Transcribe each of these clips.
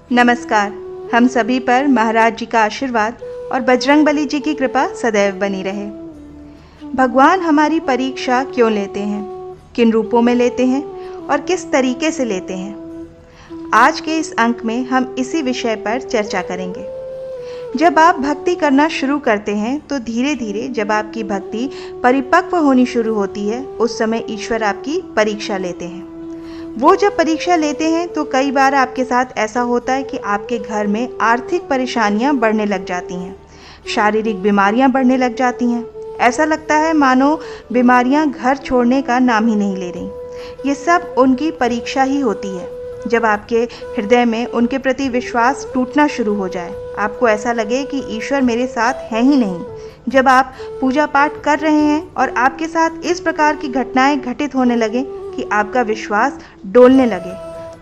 नमस्कार। हम सभी पर महाराज जी का आशीर्वाद और बजरंगबली जी की कृपा सदैव बनी रहे। भगवान हमारी परीक्षा क्यों लेते हैं, किन रूपों में लेते हैं और किस तरीके से लेते हैं, आज के इस अंक में हम इसी विषय पर चर्चा करेंगे। जब आप भक्ति करना शुरू करते हैं तो धीरे धीरे जब आपकी भक्ति परिपक्व होनी शुरू होती है, उस समय ईश्वर आपकी परीक्षा लेते हैं। वो जब परीक्षा लेते हैं तो कई बार आपके साथ ऐसा होता है कि आपके घर में आर्थिक परेशानियां बढ़ने लग जाती हैं, शारीरिक बीमारियां बढ़ने लग जाती हैं। ऐसा लगता है मानो बीमारियां घर छोड़ने का नाम ही नहीं ले रही। ये सब उनकी परीक्षा ही होती है। जब आपके हृदय में उनके प्रति विश्वास टूटना शुरू हो जाए, आपको ऐसा लगे कि ईश्वर मेरे साथ है ही नहीं, जब आप पूजा पाठ कर रहे हैं और आपके साथ इस प्रकार की घटनाएं घटित होने लगे कि आपका विश्वास डोलने लगे,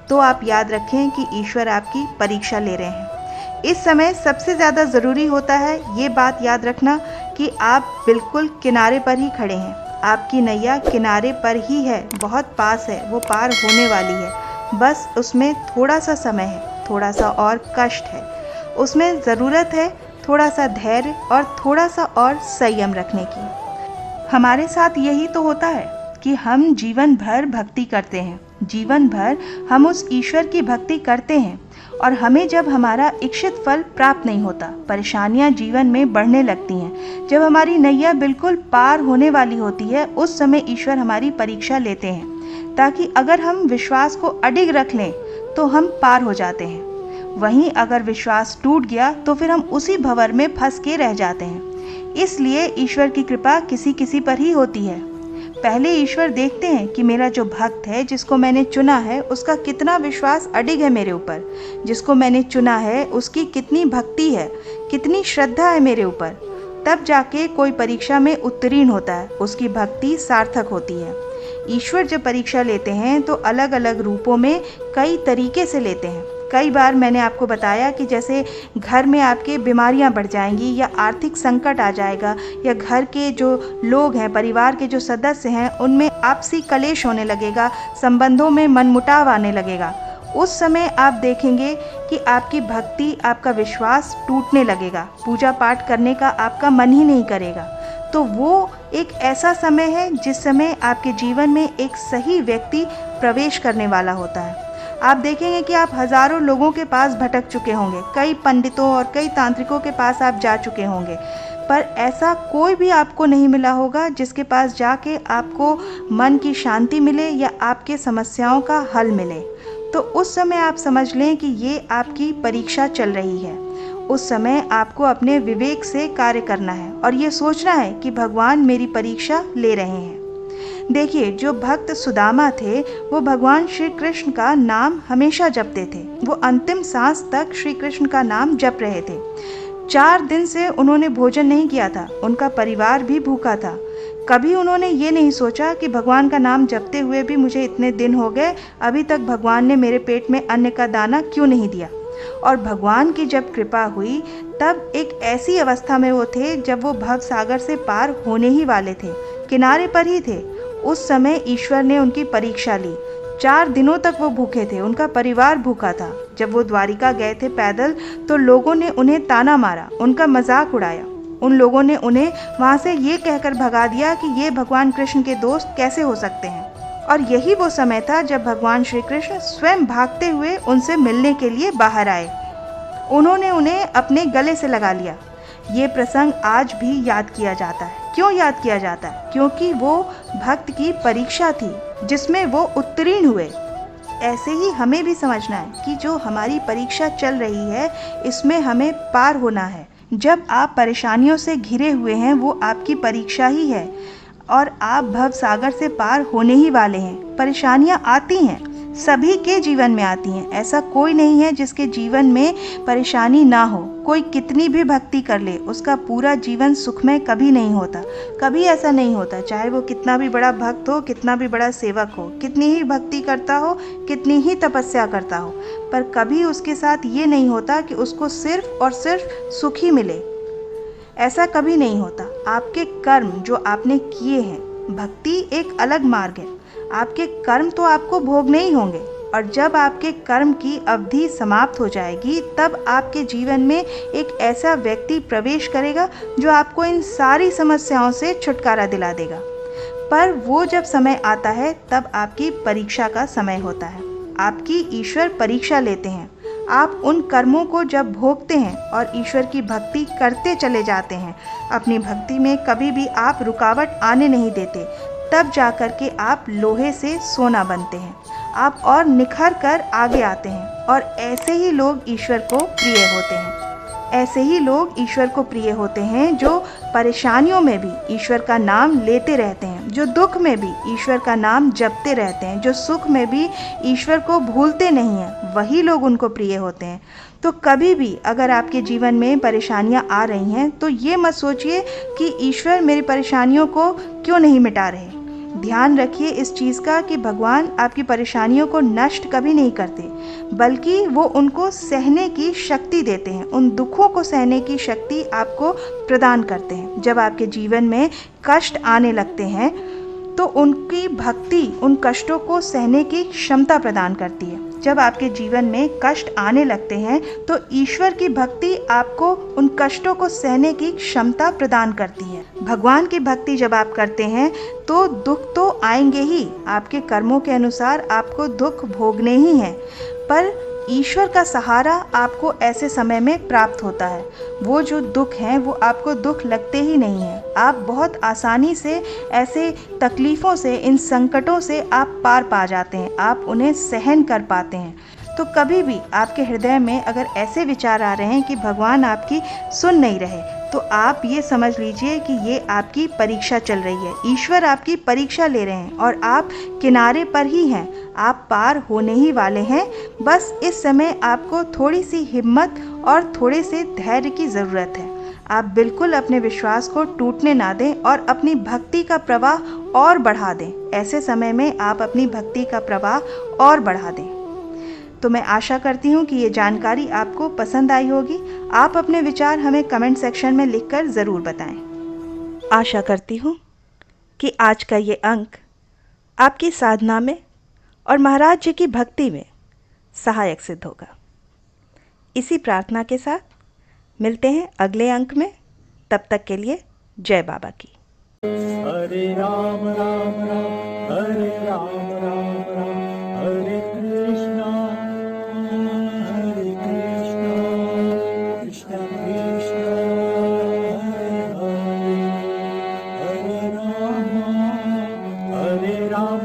तो आप याद रखें कि ईश्वर आपकी परीक्षा ले रहे हैं। इस समय सबसे ज़्यादा ज़रूरी होता है ये बात याद रखना कि आप बिल्कुल किनारे पर ही खड़े हैं। आपकी नैया किनारे पर ही है, बहुत पास है, वो पार होने वाली है। बस उसमें थोड़ा सा समय है, थोड़ा सा और कष्ट है, उसमें ज़रूरत है थोड़ा सा धैर्य और थोड़ा सा और संयम रखने की। हमारे साथ यही तो होता है कि हम जीवन भर भक्ति करते हैं, जीवन भर हम उस ईश्वर की भक्ति करते हैं और हमें जब हमारा इच्छित फल प्राप्त नहीं होता, परेशानियां जीवन में बढ़ने लगती हैं, जब हमारी नैया बिल्कुल पार होने वाली होती है, उस समय ईश्वर हमारी परीक्षा लेते हैं ताकि अगर हम विश्वास को अडिग रख लें तो हम पार हो जाते हैं। वहीं अगर विश्वास टूट गया तो फिर हम उसी भंवर में फंस के रह जाते हैं। इसलिए ईश्वर की कृपा किसी किसी पर ही होती है। पहले ईश्वर देखते हैं कि मेरा जो भक्त है, जिसको मैंने चुना है, उसका कितना विश्वास अडिग है मेरे ऊपर, जिसको मैंने चुना है उसकी कितनी भक्ति है, कितनी श्रद्धा है मेरे ऊपर। तब जाके कोई परीक्षा में उत्तीर्ण होता है, उसकी भक्ति सार्थक होती है। ईश्वर जब परीक्षा लेते हैं तो अलग अलग रूपों में कई तरीके से लेते हैं। कई बार मैंने आपको बताया कि जैसे घर में आपके बीमारियां बढ़ जाएंगी या आर्थिक संकट आ जाएगा या घर के जो लोग हैं, परिवार के जो सदस्य हैं, उनमें आपसी कलेश होने लगेगा, संबंधों में मनमुटाव आने लगेगा। उस समय आप देखेंगे कि आपकी भक्ति, आपका विश्वास टूटने लगेगा, पूजा पाठ करने का आपका मन ही नहीं करेगा। तो वो एक ऐसा समय है जिस समय आपके जीवन में एक सही व्यक्ति प्रवेश करने वाला होता है। आप देखेंगे कि आप हजारों लोगों के पास भटक चुके होंगे, कई पंडितों और कई तांत्रिकों के पास आप जा चुके होंगे, पर ऐसा कोई भी आपको नहीं मिला होगा जिसके पास जाके आपको मन की शांति मिले या आपके समस्याओं का हल मिले। तो उस समय आप समझ लें कि ये आपकी परीक्षा चल रही है। उस समय आपको अपने विवेक से कार्य करना है और ये सोचना है कि भगवान मेरी परीक्षा ले रहे हैं। देखिए, जो भक्त सुदामा थे वो भगवान श्री कृष्ण का नाम हमेशा जपते थे। वो अंतिम सांस तक श्री कृष्ण का नाम जप रहे थे। 4 दिन से उन्होंने भोजन नहीं किया था, उनका परिवार भी भूखा था। कभी उन्होंने ये नहीं सोचा कि भगवान का नाम जपते हुए भी मुझे इतने दिन हो गए, अभी तक भगवान ने मेरे पेट में अन्न का दाना क्यों नहीं दिया। और भगवान की जब कृपा हुई तब एक ऐसी अवस्था में वो थे जब वो भव सागर से पार होने ही वाले थे, किनारे पर ही थे। उस समय ईश्वर ने उनकी परीक्षा ली। 4 दिनों तक वो भूखे थे, उनका परिवार भूखा था। जब वो द्वारिका गए थे पैदल तो लोगों ने उन्हें ताना मारा, उनका मजाक उड़ाया। उन लोगों ने उन्हें वहाँ से ये कहकर भगा दिया कि ये भगवान कृष्ण के दोस्त कैसे हो सकते हैं। और यही वो समय था जब भगवान श्री कृष्ण स्वयं भागते हुए उनसे मिलने के लिए बाहर आए। उन्होंने उन्हें अपने गले से लगा लिया। ये प्रसंग आज भी याद किया जाता है। क्यों याद किया जाता है? क्योंकि वो भक्त की परीक्षा थी जिसमें वो उत्तीर्ण हुए। ऐसे ही हमें भी समझना है कि जो हमारी परीक्षा चल रही है, इसमें हमें पार होना है। जब आप परेशानियों से घिरे हुए हैं, वो आपकी परीक्षा ही है और आप भव सागर से पार होने ही वाले हैं। परेशानियां आती हैं, सभी के जीवन में आती हैं। ऐसा कोई नहीं है जिसके जीवन में परेशानी ना हो। कोई कितनी भी भक्ति कर ले, उसका पूरा जीवन सुखमय कभी नहीं होता। कभी ऐसा नहीं होता, चाहे वो कितना भी बड़ा भक्त हो, कितना भी बड़ा सेवक हो, कितनी ही भक्ति करता हो, कितनी ही तपस्या करता हो, पर कभी उसके साथ ये नहीं होता कि उसको सिर्फ और सिर्फ सुख ही मिले। ऐसा कभी नहीं होता। आपके कर्म जो आपने किए हैं, भक्ति एक अलग मार्ग है। आपके कर्म तो आपको भोगने ही होंगे और जब आपके कर्म की अवधि समाप्त हो जाएगी, तब आपके जीवन में एक ऐसा व्यक्ति प्रवेश करेगा जो आपको इन सारी समस्याओं से छुटकारा दिला देगा। पर वो जब समय आता है, तब आपकी परीक्षा का समय होता है। आपकी ईश्वर परीक्षा लेते हैं। आप उन कर्मों को जब भोगते हैं और ईश्वर की भक्ति करते चले जाते हैं, अपनी भक्ति में कभी भी आप रुकावट आने नहीं देते, तब जाकर के आप लोहे से सोना बनते हैं। आप और निखर कर आगे आते हैं और ऐसे ही लोग ईश्वर को प्रिय होते हैं। ऐसे ही लोग ईश्वर को प्रिय होते हैं जो परेशानियों में भी ईश्वर का नाम लेते रहते हैं, जो दुख में भी ईश्वर का नाम जपते रहते हैं, जो सुख में भी ईश्वर को भूलते नहीं हैं, वही लोग उनको प्रिय होते हैं। तो कभी भी अगर आपके जीवन में परेशानियां आ रही हैं, तो ये मत सोचिए कि ईश्वर मेरी परेशानियों को क्यों नहीं मिटा रहे। ध्यान रखिए इस चीज़ का कि भगवान आपकी परेशानियों को नष्ट कभी नहीं करते, बल्कि वो उनको सहने की शक्ति देते हैं, उन दुखों को सहने की शक्ति आपको प्रदान करते हैं। जब आपके जीवन में कष्ट आने लगते हैं, तो उनकी भक्ति उन कष्टों को सहने की क्षमता प्रदान करती है। जब आपके जीवन में कष्ट आने लगते हैं, तो ईश्वर की भक्ति आपको उन कष्टों को सहने की क्षमता प्रदान करती है। भगवान की भक्ति जब आप करते हैं, तो दुख तो आएंगे ही, आपके कर्मों के अनुसार आपको दुख भोगने ही हैं, पर ईश्वर का सहारा आपको ऐसे समय में प्राप्त होता है। वो जो दुख हैं, वो आपको दुख लगते ही नहीं हैं। आप बहुत आसानी से ऐसे तकलीफ़ों से, इन संकटों से आप पार पा जाते हैं, आप उन्हें सहन कर पाते हैं। तो कभी भी आपके हृदय में अगर ऐसे विचार आ रहे हैं कि भगवान आपकी सुन नहीं रहे, तो आप ये समझ लीजिए कि ये आपकी परीक्षा चल रही है। ईश्वर आपकी परीक्षा ले रहे हैं और आप किनारे पर ही हैं, आप पार होने ही वाले हैं। बस इस समय आपको थोड़ी सी हिम्मत और थोड़े से धैर्य की ज़रूरत है। आप बिल्कुल अपने विश्वास को टूटने ना दें और अपनी भक्ति का प्रवाह और बढ़ा दें। ऐसे समय में आप अपनी भक्ति का प्रवाह और बढ़ा दें। तो मैं आशा करती हूँ कि ये जानकारी आपको पसंद आई होगी। आप अपने विचार हमें कमेंट सेक्शन में लिखकर ज़रूर बताएं। आशा करती हूँ कि आज का ये अंक आपकी साधना में और महाराज जी की भक्ति में सहायक सिद्ध होगा। इसी प्रार्थना के साथ मिलते हैं अगले अंक में। तब तक के लिए जय बाबा की। हरे राम राम राम हरे राम राम राम हरे कृष्णा कृष्णा कृष्णा हरे हरे हरे राम